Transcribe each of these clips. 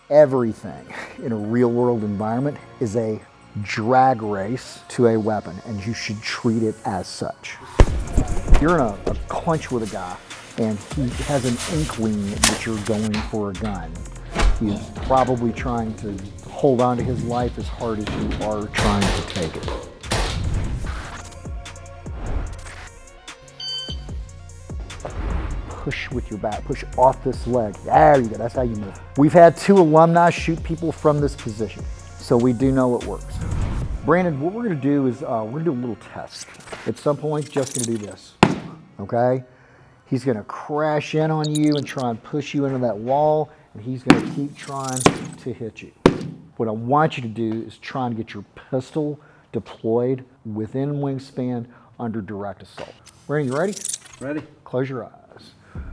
Everything in a real world environment is a drag race to a weapon, and you should treat it as such. You're in a clinch with a guy, and he has an inkling that you're going for a gun. He's probably trying to hold on to his life as hard as you are trying to take it. Push with your back, push off this leg. There you go, that's how you move. We've had 2 alumni shoot people from this position, so we do know it works. Brandon, what we're gonna do is we're gonna do a little test. At some point, Jeff's gonna do this, okay? He's gonna crash in on you and try and push you into that wall, and he's gonna keep trying to hit you. What I want you to do is try and get your pistol deployed within wingspan under direct assault. Brandon, you ready? Ready. Close your eyes.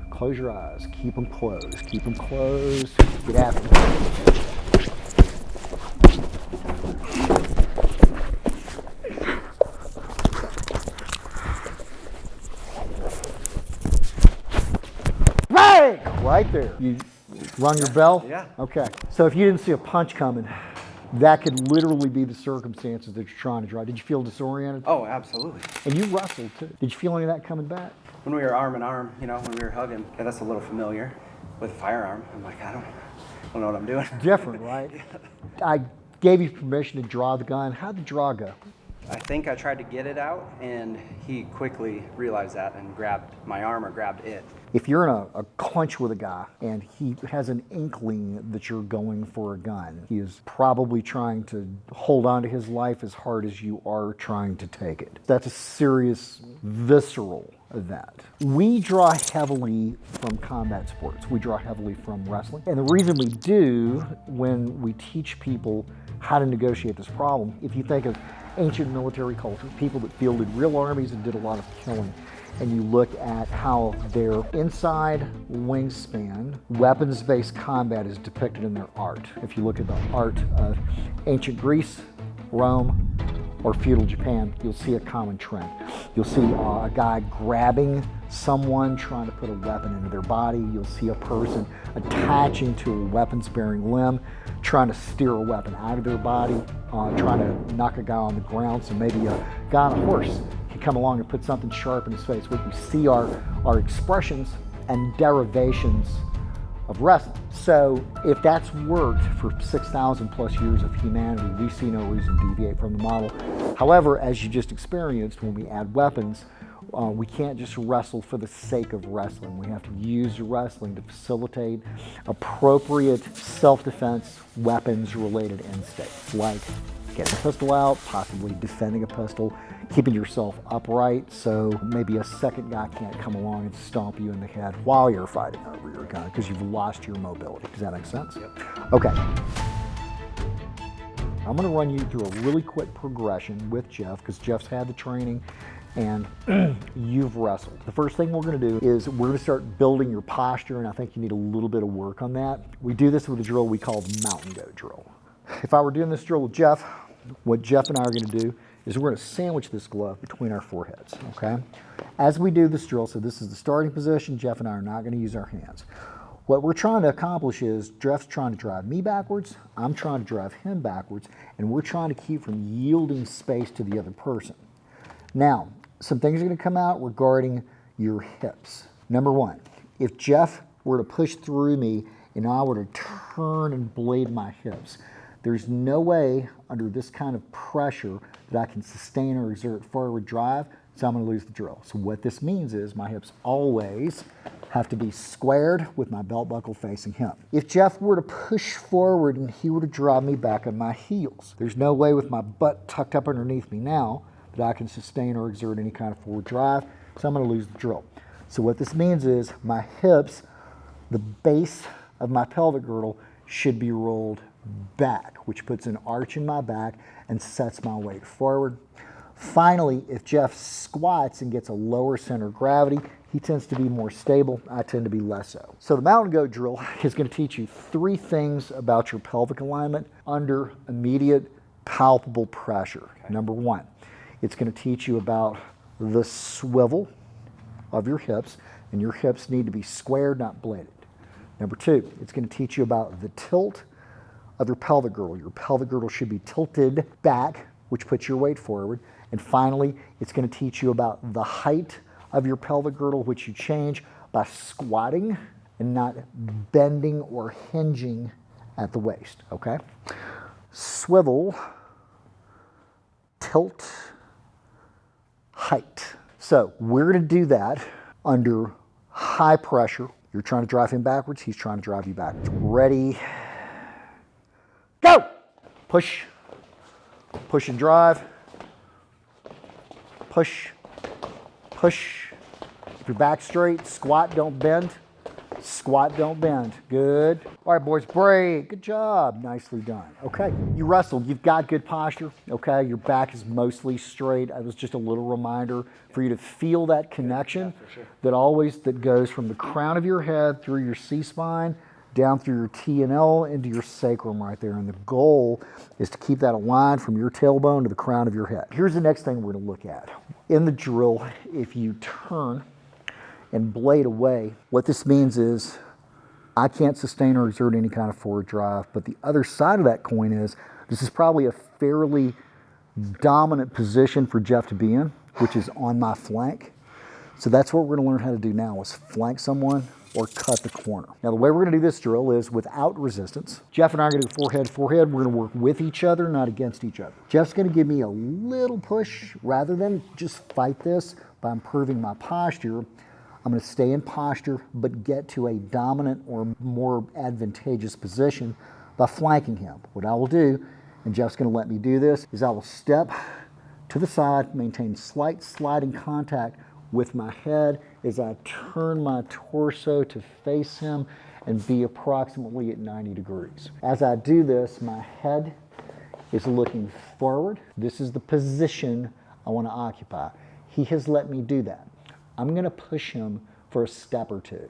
Close your eyes. Keep them closed. Keep them closed. Get after them. Right there. You rung your bell? Yeah. Okay. So if you didn't see a punch coming, that could literally be the circumstances that you're trying to drive. Did you feel disoriented? Oh, absolutely. And you wrestled too. Did you feel any of that coming back? When we were arm in arm, you know, when we were hugging, yeah, that's a little familiar. With firearm, I'm like, I don't know what I'm doing. Different, right? Yeah. I gave you permission to draw the gun. How'd the draw go? I think I tried to get it out, and he quickly realized that and grabbed my arm or grabbed it. If you're in a clinch with a guy and he has an inkling that you're going for a gun, he is probably trying to hold on to his life as hard as you are trying to take it. That's a serious, visceral event. We draw heavily from combat sports. We draw heavily from wrestling. And the reason we do, when we teach people how to negotiate this problem, if you think of ancient military culture, people that fielded real armies and did a lot of killing, and you look at how their inside wingspan, weapons-based combat is depicted in their art. If you look at the art of ancient Greece, Rome, or feudal Japan, you'll see a common trend. You'll see a guy grabbing someone trying to put a weapon into their body. You'll see a person attaching to a weapons-bearing limb, trying to steer a weapon out of their body, trying to knock a guy on the ground. So maybe a guy on a horse can come along and put something sharp in his face. What you see are expressions and derivations of wrestling. So if that's worked for 6,000 plus years of humanity, we see no reason to deviate from the model. However, as you just experienced, when we add weapons, we can't just wrestle for the sake of wrestling. We have to use wrestling to facilitate appropriate self-defense, weapons-related instincts, like getting a pistol out, possibly defending a pistol, keeping yourself upright so maybe a second guy can't come along and stomp you in the head while you're fighting over your gun because you've lost your mobility. Does that make sense? Yep. Okay. I'm going to run you through a really quick progression with Jeff because Jeff's had the training and you've wrestled. The first thing we're going to do is we're going to start building your posture, and I think you need a little bit of work on that. We do this with a drill we call the mountain goat drill. If I were doing this drill with Jeff, what Jeff and I are going to do is we're going to sandwich this glove between our foreheads, okay? As we do this drill, so this is the starting position, Jeff and I are not going to use our hands. What we're trying to accomplish is Jeff's trying to drive me backwards, I'm trying to drive him backwards, and we're trying to keep from yielding space to the other person. Now, some things are going to come out regarding your hips. Number one, if Jeff were to push through me and I were to turn and blade my hips, there's no way under this kind of pressure that I can sustain or exert forward drive, so I'm going to lose the drill. So what this means is my hips always have to be squared with my belt buckle facing him. If Jeff were to push forward and he were to drive me back on my heels, there's no way with my butt tucked up underneath me now that I can sustain or exert any kind of forward drive, so I'm going to lose the drill. So what this means is my hips, the base of my pelvic girdle should be rolled back, which puts an arch in my back and sets my weight forward. Finally, if Jeff squats and gets a lower center of gravity, he tends to be more stable. I tend to be less so. So the mountain goat drill is going to teach you 3 things about your pelvic alignment under immediate, palpable pressure. Okay. Number 1, it's going to teach you about the swivel of your hips, and your hips need to be squared, not bladed. Number 2, it's going to teach you about the tilt of your pelvic girdle. Your pelvic girdle should be tilted back, which puts your weight forward. And finally, it's going to teach you about the height of your pelvic girdle, which you change by squatting and not bending or hinging at the waist, okay? Swivel, tilt, height. So we're going to do that under high pressure. You're trying to drive him backwards, he's trying to drive you backwards. Ready, go! Push, push and drive. Push, push. Keep your back straight, squat, don't bend. Squat, don't bend. Good. All right, boys, break. Good job. Nicely done. Okay, you wrestled. You've got good posture. Okay, your back is mostly straight. It was just a little reminder for you to feel that connection that goes from the crown of your head through your C-spine, down through your T and L into your sacrum right there. And the goal is to keep that aligned from your tailbone to the crown of your head. Here's the next thing we're going to look at. In the drill, if you turn and blade away, what this means is I can't sustain or exert any kind of forward drive, but the other side of that coin is this is probably a fairly dominant position for Jeff to be in, which is on my flank. So that's what we're going to learn how to do now, is flank someone or cut the corner. Now the way we're going to do this drill is without resistance. Jeff and I are going to do forehead, forehead. We're going to work with each other, not against each other. Jeff's going to give me a little push rather than just fight this by improving my posture. I'm going to stay in posture, but get to a dominant or more advantageous position by flanking him. What I will do, and Jeff's going to let me do this, is I will step to the side, maintain slight sliding contact with my head as I turn my torso to face him and be approximately at 90 degrees. As I do this, my head is looking forward. This is the position I want to occupy. He has let me do that. I'm going to push him for a step or two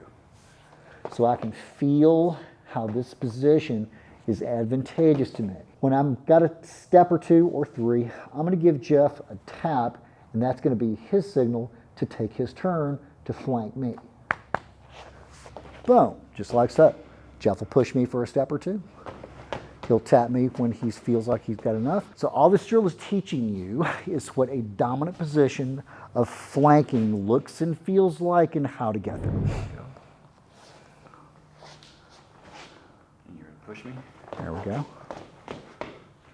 so I can feel how this position is advantageous to me. When I've got a step or two or three, I'm going to give Jeff a tap, and that's going to be his signal to take his turn to flank me. Boom, just like so. Jeff will push me for a step or two. He'll tap me when he feels like he's got enough. So all this drill is teaching you is what a dominant position of flanking looks and feels like and how to get there. And you're going to push me. There we go.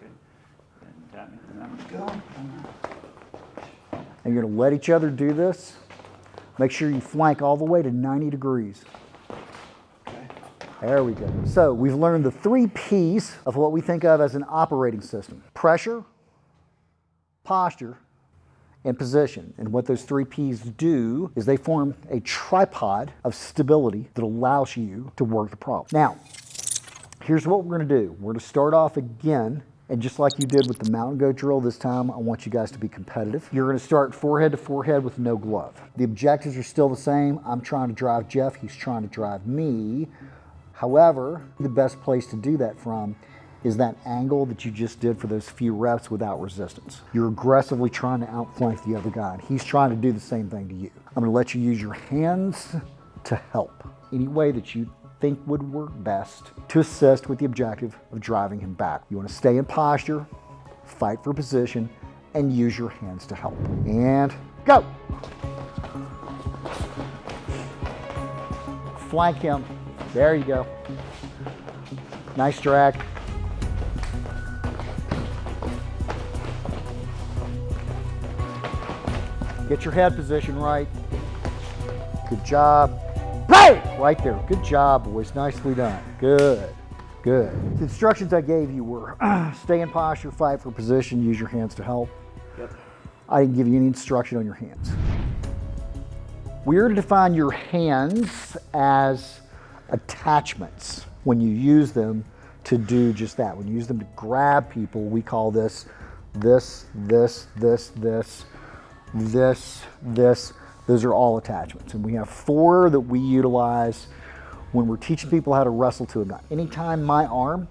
Good. And tap me. And I'm going to go. And you're going to let each other do this. Make sure you flank all the way to 90 degrees. There we go. So we've learned the 3 P's of what we think of as an operating system: pressure, posture, and position. And what those 3 P's do is they form a tripod of stability that allows you to work the problem. Now, here's what we're going to do. We're going to start off again, and just like you did with the mountain goat drill, this time I want you guys to be competitive. You're going to start forehead to forehead with no glove. The objectives are still the same. I'm trying to drive Jeff. He's trying to drive me. However, the best place to do that from is that angle that you just did for those few reps without resistance. You're aggressively trying to outflank the other guy, and he's trying to do the same thing to you. I'm gonna let you use your hands to help any way that you think would work best to assist with the objective of driving him back. You wanna stay in posture, fight for position, and use your hands to help. And go! Flank him. There you go. Nice drag. Get your head position right. Good job. Right! Right there. Good job, boys. Nicely done. Good. Good. The instructions I gave you were stay in posture, fight for position, use your hands to help. Yep. I didn't give you any instruction on your hands. We are to define your hands as attachments when you use them to do just that. When you use them to grab people, we call this. Those are all attachments. And we have 4 that we utilize when we're teaching people how to wrestle to a gun. Anytime my arm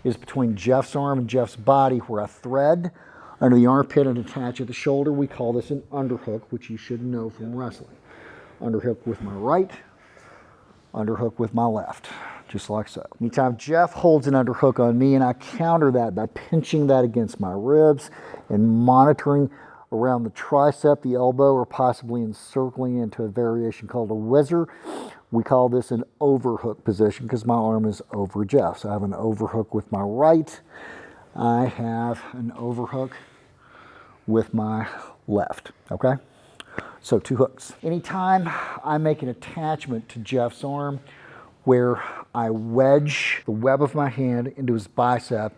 is between Jeff's arm and Jeff's body, where I thread under the armpit and attach at the shoulder, we call this an underhook, which you should know from wrestling. Underhook with my right, underhook with my left. just like so. Anytime Jeff holds an underhook on me and I counter that by pinching that against my ribs and monitoring around the tricep, the elbow, or possibly encircling into a variation called a whizzer, we call this an overhook position because my arm is over Jeff. So I have an overhook with my right. I have an overhook with my left, okay? So 2 hooks. Anytime I make an attachment to Jeff's arm where I wedge the web of my hand into his bicep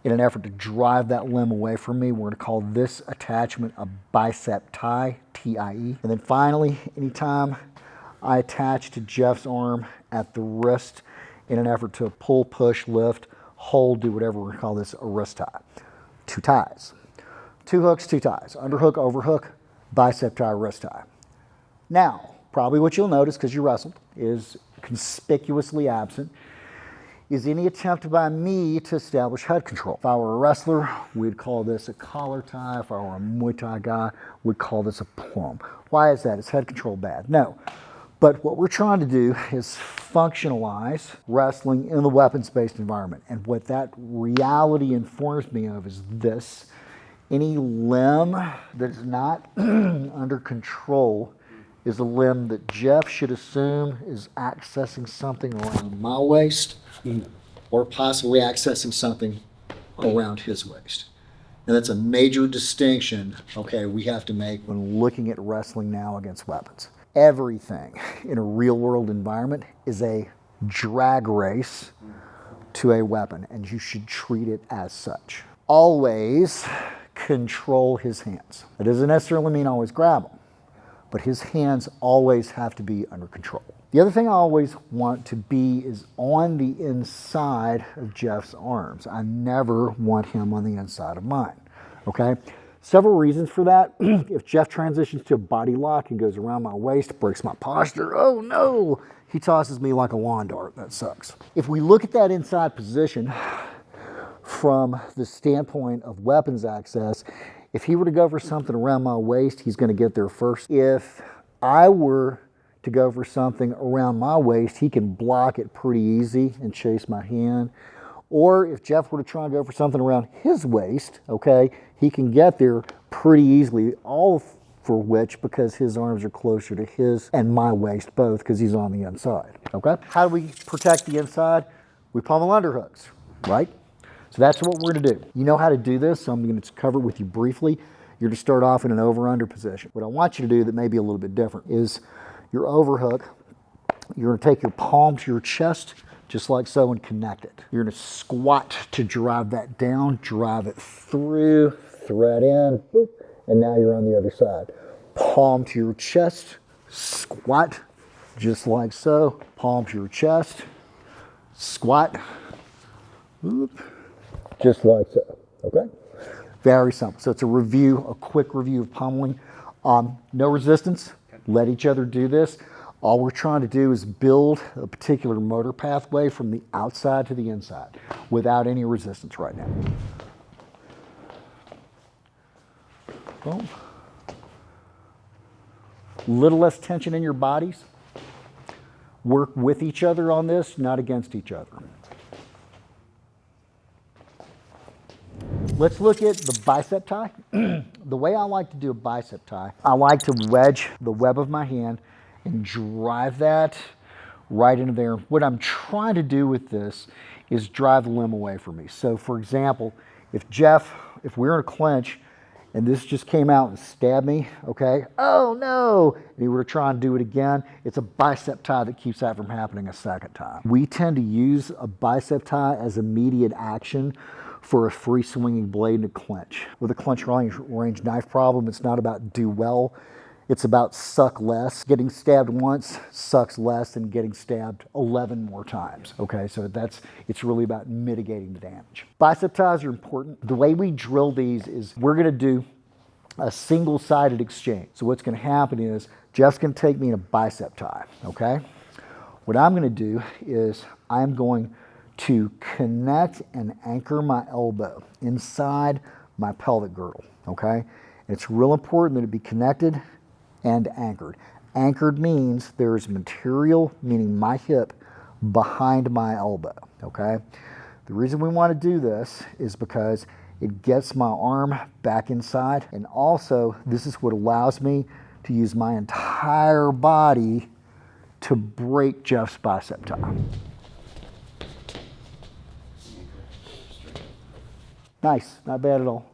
in an effort to drive that limb away from me, we're gonna call this attachment a bicep tie, T-I-E. And then finally, anytime I attach to Jeff's arm at the wrist in an effort to pull, push, lift, hold, do whatever, we're gonna call this a wrist tie. 2 ties. 2 hooks, 2 ties. Underhook, overhook, bicep tie, wrist tie. Now, probably what you'll notice, because you wrestled, is conspicuously absent is any attempt by me to establish head control. If I were a wrestler, we'd call this a collar tie. If I were a Muay Thai guy, we'd call this a plum. Why is that? Is head control bad? No. But what we're trying to do is functionalize wrestling in the weapons-based environment. And what that reality informs me of is this. Any limb that is not under control is a limb that Jeff should assume is accessing something around my waist or possibly accessing something around his waist. And that's a major distinction, okay, we have to make when looking at wrestling now against weapons. Everything in a real world environment is a drag race to a weapon, and you should treat it as such. Always control his hands. That doesn't necessarily mean always grab him, but his hands always have to be under control. The other thing I always want to be is on the inside of Jeff's arms. I never want him on the inside of mine, okay? Several reasons for that. If Jeff transitions to a body lock and goes around my waist, breaks my posture, oh no, he tosses me like a lawn dart. That sucks. If we look at that inside position from the standpoint of weapons access, if he were to go for something around my waist, he's going to get there first. If I were to go for something around my waist, he can block it pretty easy and chase my hand. Or if Jeff were to try and go for something around his waist, okay, he can get there pretty easily, all for which because his arms are closer to his and my waist both because he's on the inside, okay? How do we protect the inside? We pummel underhooks, right? So that's what we're gonna do. You know how to do this, so I'm gonna cover it with you briefly. You're gonna start off in an over-under position. What I want you to do that may be a little bit different is your overhook, you're gonna take your palm to your chest, just like so, and connect it. You're gonna squat to drive that down, drive it through, thread in, boop, and now you're on the other side. Palm to your chest, squat, just like so. Palm to your chest, squat, boop, just like so, okay? Very simple. So it's a review, a quick review of pummeling. No resistance, let each other do this. All we're trying to do is build a particular motor pathway from the outside to the inside without any resistance right now. Boom. Little less tension in your bodies. Work with each other on this, not against each other. Let's look at the bicep tie. The way I like to do a bicep tie, I like to wedge the web of my hand and drive that right into there. What I'm trying to do with this is drive the limb away from me. So for example, if we're in a clinch and this just came out and stabbed me, okay, oh no, and he were to try and do it again, it's a bicep tie that keeps that from happening a second time. We tend to use a bicep tie as immediate action for a free swinging blade in a clinch. With a clinch range knife problem, it's not about do well, it's about suck less. Getting stabbed once sucks less than getting stabbed 11 more times, okay? So it's really about mitigating the damage. Bicep ties are important. The way we drill these is we're gonna do a single-sided exchange. So what's gonna happen is Jeff's gonna take me in a bicep tie, okay? What I'm gonna do is I'm going to connect and anchor my elbow inside my pelvic girdle, okay? It's real important that it be connected and anchored. Anchored means there is material, meaning my hip, behind my elbow, okay? The reason we want to do this is because it gets my arm back inside, and also this is what allows me to use my entire body to break Jeff's bicep tie. Nice, not bad at all.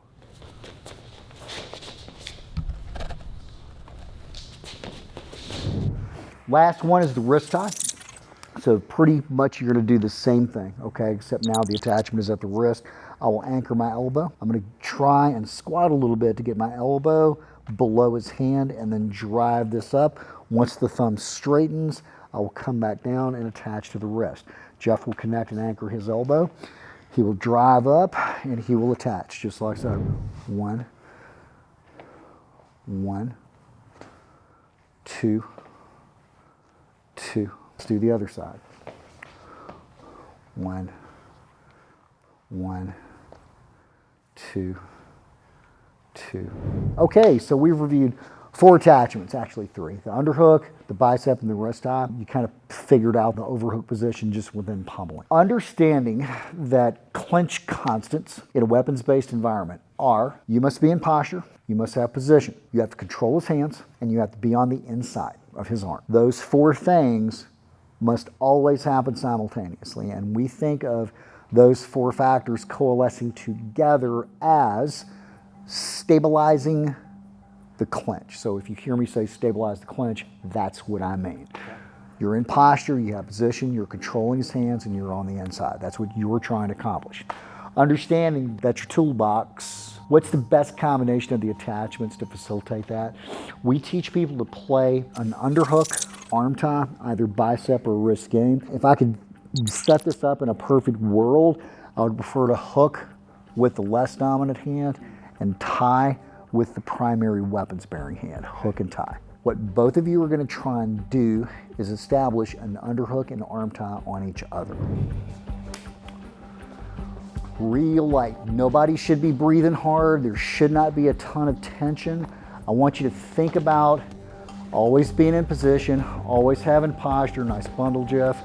Last one is the wrist tie. So pretty much you're gonna do the same thing, okay? Except now the attachment is at the wrist. I will anchor my elbow. I'm gonna try and squat a little bit to get my elbow below his hand and then drive this up. Once the thumb straightens, I will come back down and attach to the wrist. Jeff will connect and anchor his elbow. He will drive up and he will attach, just like so. One, two. Let's do the other side. One, two. Okay, so we've reviewed 4 attachments, actually 3. The underhook, the bicep, and the wrist tie. You kind of figured out the overhook position just within pummeling. Understanding that clinch constants in a weapons-based environment are, you must be in posture, you must have position, you have to control his hands, and you have to be on the inside of his arm. Those 4 things must always happen simultaneously, and we think of those 4 factors coalescing together as stabilizing the clinch. So if you hear me say stabilize the clinch, that's what I mean. You're in posture, you have position, you're controlling his hands, and you're on the inside. That's what you're trying to accomplish. Understanding that your toolbox, what's the best combination of the attachments to facilitate that? We teach people to play an underhook, arm tie, either bicep or wrist game. If I could set this up in a perfect world, I would prefer to hook with the less dominant hand and tie with the primary weapons bearing hand, hook and tie. What both of you are going to try and do is establish an underhook and arm tie on each other. Real light. Nobody should be breathing hard. There should not be a ton of tension. I want you to think about always being in position, always having posture. Nice bundle, Jeff.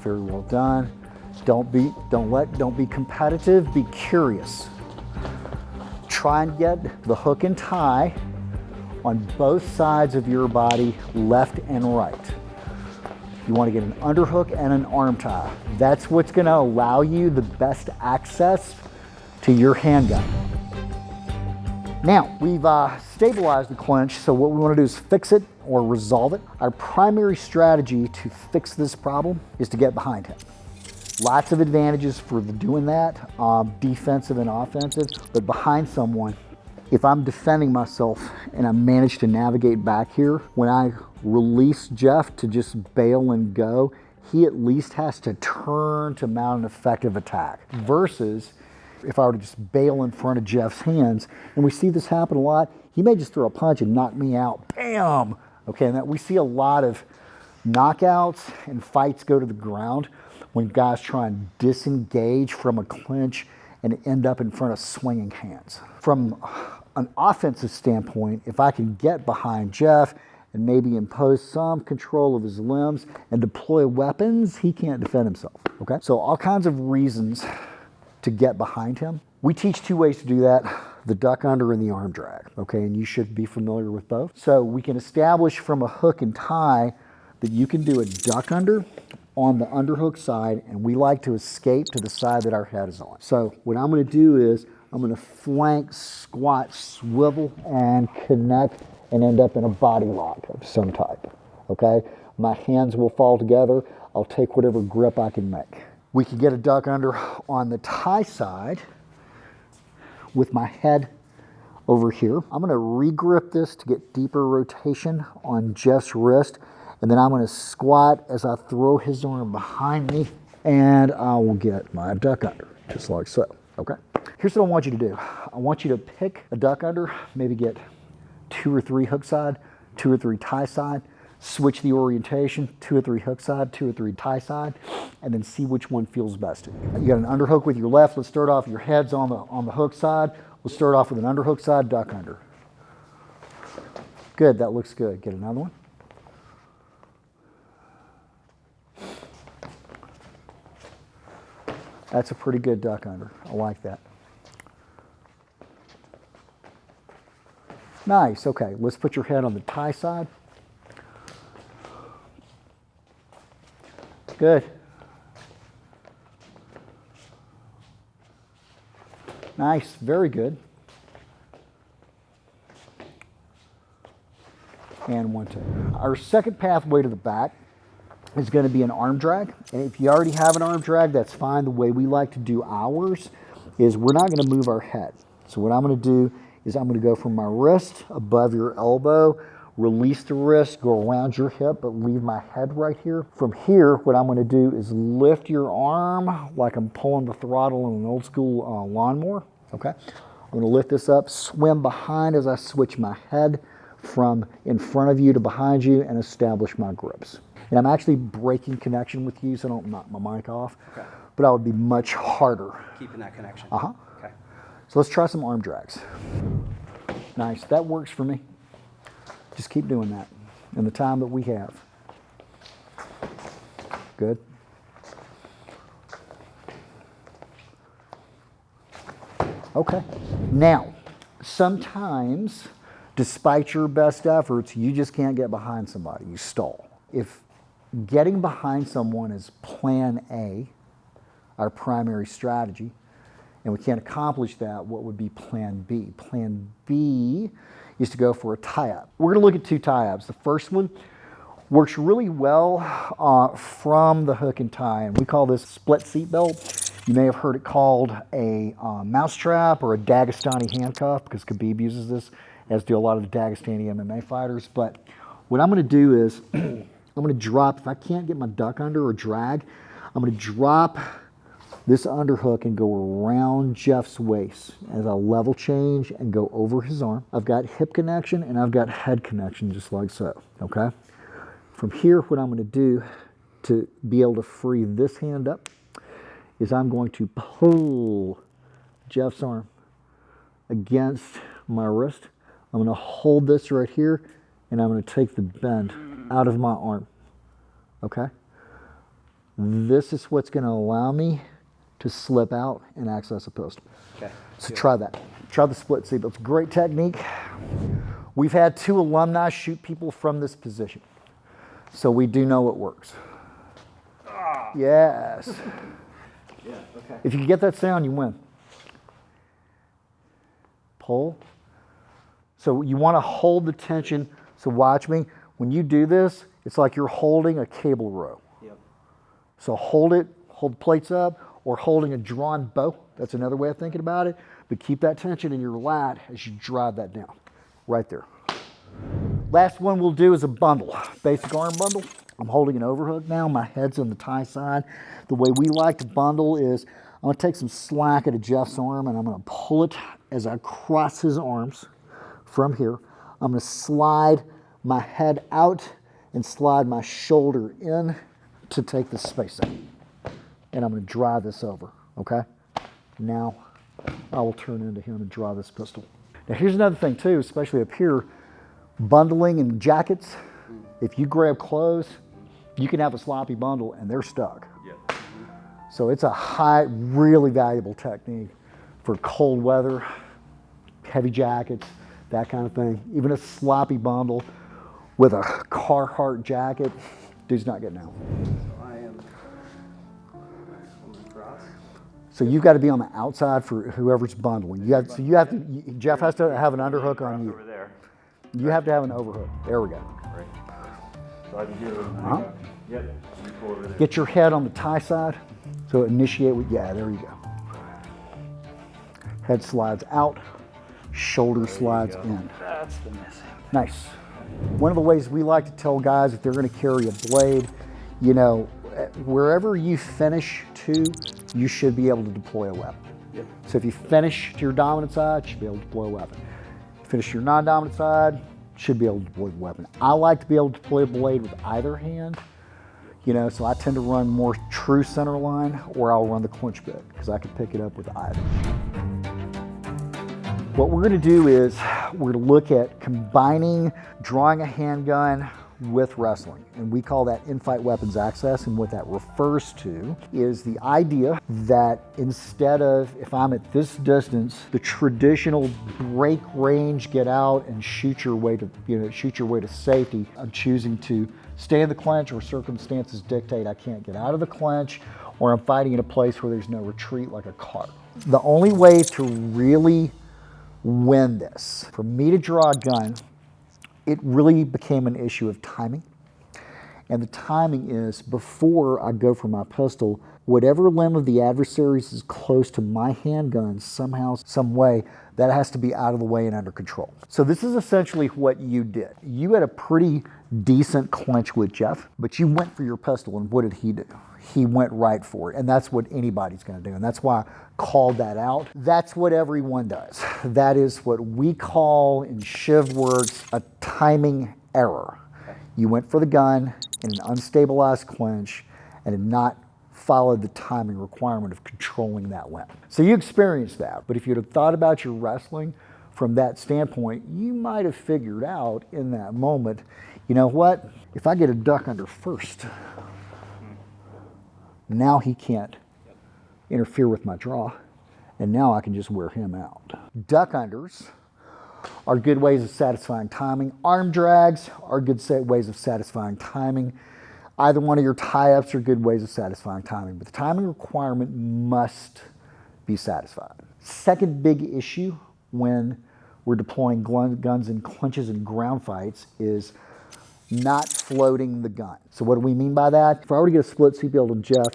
Very well done. Don't be competitive, be curious. Try and get the hook and tie on both sides of your body, left and right. You want to get an underhook and an arm tie. That's what's going to allow you the best access to your handgun. Now, we've stabilized the clinch, so what we want to do is fix it or resolve it. Our primary strategy to fix this problem is to get behind him. Lots of advantages for doing that, defensive and offensive, but behind someone, if I'm defending myself and I manage to navigate back here, when I release Jeff to just bail and go, he at least has to turn to mount an effective attack. Versus if I were to just bail in front of Jeff's hands, and we see this happen a lot, he may just throw a punch and knock me out, bam! Okay, and that we see a lot of knockouts and fights go to the ground when guys try and disengage from a clinch and end up in front of swinging hands. From an offensive standpoint, if I can get behind Jeff and maybe impose some control of his limbs and deploy weapons, he can't defend himself, okay? So all kinds of reasons to get behind him. We teach 2 ways to do that, the duck under and the arm drag, okay? And you should be familiar with both. So we can establish from a hook and tie that you can do a duck under on the underhook side, and we like to escape to the side that our head is on. So what I'm going to do is I'm going to flank, squat, swivel, and connect and end up in a body lock of some type, okay? My hands will fall together. I'll take whatever grip I can make. We can get a duck under on the tie side with my head over here. I'm going to re-grip this to get deeper rotation on Jeff's wrist, and then I'm going to squat as I throw his arm behind me, and I will get my duck under, just like so, okay? Here's what I want you to do. I want you to pick a duck under, maybe get 2 or 3 hook side, 2 or 3 tie side, switch the orientation, 2 or 3 hook side, 2 or 3 tie side, and then see which one feels best to you. You got an underhook with your left. Let's start off, your head's on the hook side. We'll start off with an underhook side, duck under. Good, that looks good. Get another one. That's a pretty good duck under. I like that. Nice, okay, let's put your head on the tie side. Good. Nice, very good. And 1, 2. Our second pathway to the back is going to be an arm drag. And if you already have an arm drag, that's fine. The way we like to do ours is we're not going to move our head. So what I'm going to do is I'm going to go from my wrist above your elbow, release the wrist, go around your hip, but leave my head right here. From here, what I'm going to do is lift your arm like I'm pulling the throttle in an old school lawnmower. Okay, I'm going to lift this up, swim behind as I switch my head from in front of you to behind you and establish my grips. And I'm actually breaking connection with you so I don't knock my mic off, okay. But I would be much harder. Keeping that connection. Uh-huh. Okay. So let's try some arm drags. Nice, that works for me. Just keep doing that in the time that we have. Good. Okay, now, sometimes, despite your best efforts, you just can't get behind somebody, you stall. If getting behind someone is plan A, our primary strategy, and we can't accomplish that, what would be plan B? Plan B is to go for a tie-up. We're gonna look at 2 tie-ups. The first one works really well from the hook and tie, and we call this split seat belt. You may have heard it called a mousetrap or a Dagestani handcuff, because Khabib uses this, as do a lot of the Dagestani MMA fighters. But what I'm going to do is I'm going to drop, if I can't get my duck under or drag, I'm going to drop this underhook and go around Jeff's waist as I level change and go over his arm. I've got hip connection and I've got head connection, just like so, okay? From here, what I'm going to do to be able to free this hand up is I'm going to pull Jeff's arm against my wrist. I'm going to hold this right here, and I'm going to take the bend out of my arm, okay? This is what's going to allow me to slip out and access a pistol. Okay. So try that. Try the split seat. It's a great technique. We've had 2 alumni shoot people from this position, so we do know it works. Ah. Yes. Yeah, okay. If you can get that sound, you win. Pull. So you want to hold the tension. So watch me. When you do this, it's like you're holding a cable row. Yep. So hold it, hold the plates up, or holding a drawn bow. That's another way of thinking about it. But keep that tension in your lat as you drive that down. Right there. Last one we'll do is a bundle. Basic arm bundle. I'm holding an overhook now. My head's on the tie side. The way we like to bundle is I'm going to take some slack out of Jeff's arm and I'm going to pull it as I cross his arms from here. I'm going to slide my head out and slide my shoulder in to take the space out. And I'm going to drive this over, okay? Now I will turn into him and draw this pistol. Now here's another thing too, especially up here, bundling in jackets. If you grab clothes, you can have a sloppy bundle and they're stuck. Yep. So it's a really valuable technique for cold weather, heavy jackets, that kind of thing. Even a sloppy bundle with a Carhartt jacket, dude's not getting out. So I am on the cross. So you've got to be on the outside for whoever's bundling. Jeff has to have an underhook on you. Over there. You have to have an overhook. There we go. Right. So I can hear them. Yep. You pull over there. Get your head on the tie side. So initiate with, yeah, there you go. Head slides out, shoulder slides in. That's the missing. Nice. One of the ways we like to tell guys if they're going to carry a blade, you know, wherever you finish to, you should be able to deploy a weapon. Yep. So if you finish to your dominant side, you should be able to deploy a weapon. Finish to your non-dominant side, should be able to deploy a weapon. I like to be able to deploy a blade with either hand, you know, so I tend to run more true center line, or I'll run the clinch bit because I can pick it up with either. What we're going to do is we're going to look at combining drawing a handgun with wrestling, and we call that in-fight weapons access. And what that refers to is the idea that instead of, if I'm at this distance, the traditional break range, get out and shoot your way to, shoot your way to safety, I'm choosing to stay in the clinch, or circumstances dictate I can't get out of the clinch, or I'm fighting in a place where there's no retreat like a cart. The only way to really win this, for me to draw a gun, it really became an issue of timing. And the timing is, before I go for my pistol, whatever limb of the adversaries is close to my handgun somehow, some way, that has to be out of the way and under control. So this is essentially what you did. You had a pretty decent clinch with Jeff, but you went for your pistol, and what did he do? He went right for it, and that's what anybody's gonna do, and that's why I called that out. That's what everyone does. That is what we call in ShivWorks a timing error. You went for the gun in an unstabilized clinch and did not follow the timing requirement of controlling that limb. So you experienced that, but if you'd have thought about your wrestling from that standpoint, you might have figured out in that moment, you know what, if I get a duck under first, now he can't interfere with my draw, and now I can just wear him out. Duck unders are good ways of satisfying timing. Arm drags are good ways of satisfying timing. Either one of your tie-ups are good ways of satisfying timing, but the timing requirement must be satisfied. Second big issue when we're deploying guns in clinches and ground fights is not floating the gun. So what do we mean by that? If I were to get a split CPL to Jeff,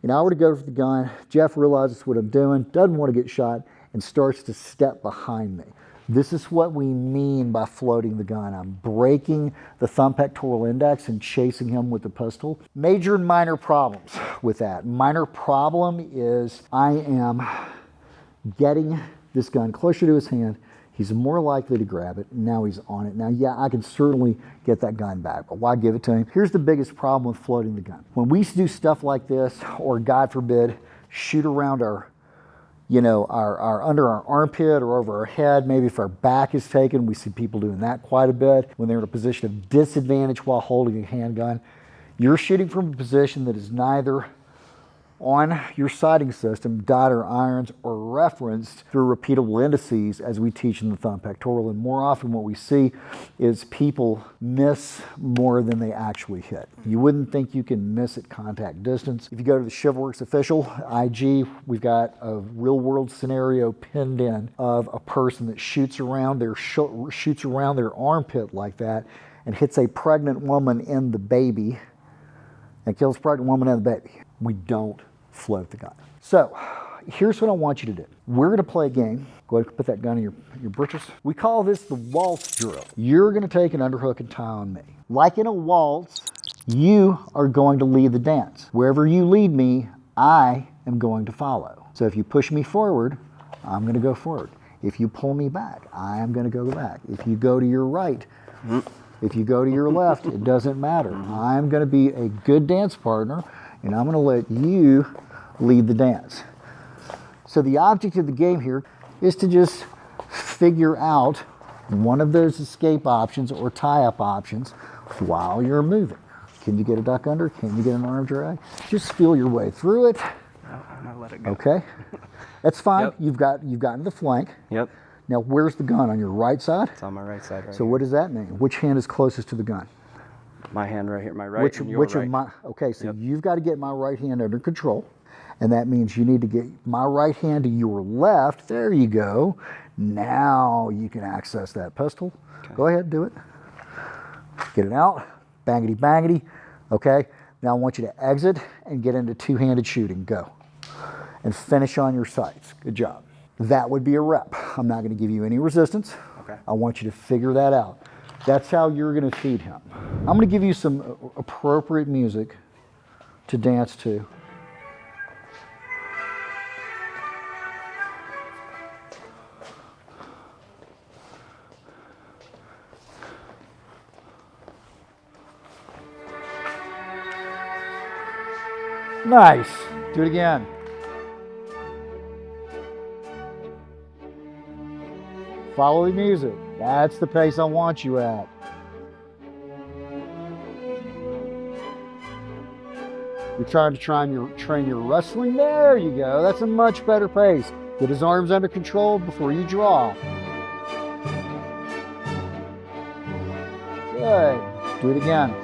and I were to go for the gun, Jeff realizes what I'm doing, doesn't want to get shot, and starts to step behind me. This is what we mean by floating the gun. I'm breaking the thumb pectoral index and chasing him with the pistol. Major and minor problems with that. Minor problem is I am getting this gun closer to his hand. He's more likely to grab it. Now he's on it. Now, yeah, I can certainly get that gun back, but why give it to him? Here's the biggest problem with floating the gun. When we do stuff like this, or God forbid, shoot around our under our armpit or over our head, maybe if our back is taken, we see people doing that quite a bit. When they're in a position of disadvantage while holding a handgun, you're shooting from a position that is neither on your sighting system, dot or irons, or referenced through repeatable indices as we teach in the thumb pectoral. And more often what we see is people miss more than they actually hit. You wouldn't think you can miss at contact distance. If you go to the ShivWorks official IG, we've got a real world scenario pinned in of a person that shoots around their armpit like that and hits a pregnant woman and the baby and kills a pregnant woman and the baby. We don't float the gun. So here's what I want you to do. We're going to play a game. Go ahead and put that gun in your britches. We call this the waltz drill. You're going to take an underhook and tie on me. Like in a waltz, you are going to lead the dance. Wherever you lead me, I am going to follow. So if you push me forward, I'm going to go forward. If you pull me back, I am going to go back. If you go to your right, if you go to your left, it doesn't matter. I'm going to be a good dance partner, and I'm going to let you lead the dance. So the object of the game here is to just figure out one of those escape options or tie-up options while you're moving. Can you get a duck under? Can you get an arm drag? Just feel your way through it. No, I'm gonna let it go. Okay, that's fine. Yep. You've gotten the flank. Yep. Now where's the gun? On your right side? It's on my right side right So here. what does that mean? Which hand is closest to the gun? My hand right here, my right and your Which right. of my, okay, so Yep. you've got to get my right hand under control. And that means you need to get my right hand to your left. There you go. Now you can access that pistol. Okay. Go ahead, do it. Get it out. Bangity, bangity. Okay, now I want you to exit and get into two-handed shooting. Go. And finish on your sights. Good job. That would be a rep. I'm not going to give you any resistance. Okay. I want you to figure that out. That's how you're going to feed him. I'm going to give you some appropriate music to dance to. Nice. Do it again. Follow the music. That's the pace I want you at. You're trying to train your wrestling. There you go. That's a much better pace. Get his arms under control before you draw. Good. Do it again.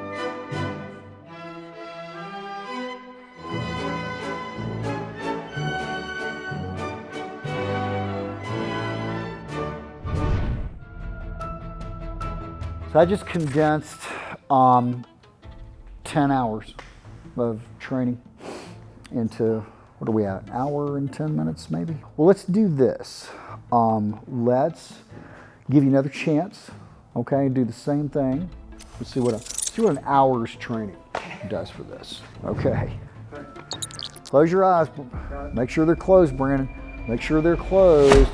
So I just condensed 10 hours of training into, what are we at, hour and 10 minutes maybe? Well, let's do this. Let's give you another chance, okay? Do the same thing. Let's see what an hour's training does for this, okay? Close your eyes. Make sure they're closed, Brandon. Make sure they're closed.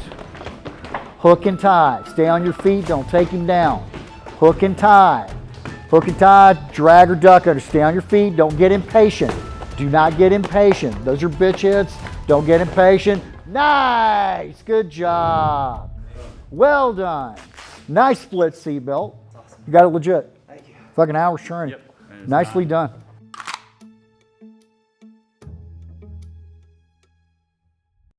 Hook and tie. Stay on your feet. Don't take him down. Hook and tie. Hook and tie, drag or duck under. Stay on your feet. Don't get impatient. Do not get impatient. Those are bitch hits. Don't get impatient. Nice. Good job. Well done. Nice split seatbelt. You got it legit. Thank you. Fucking hours training. Yep. Nicely done.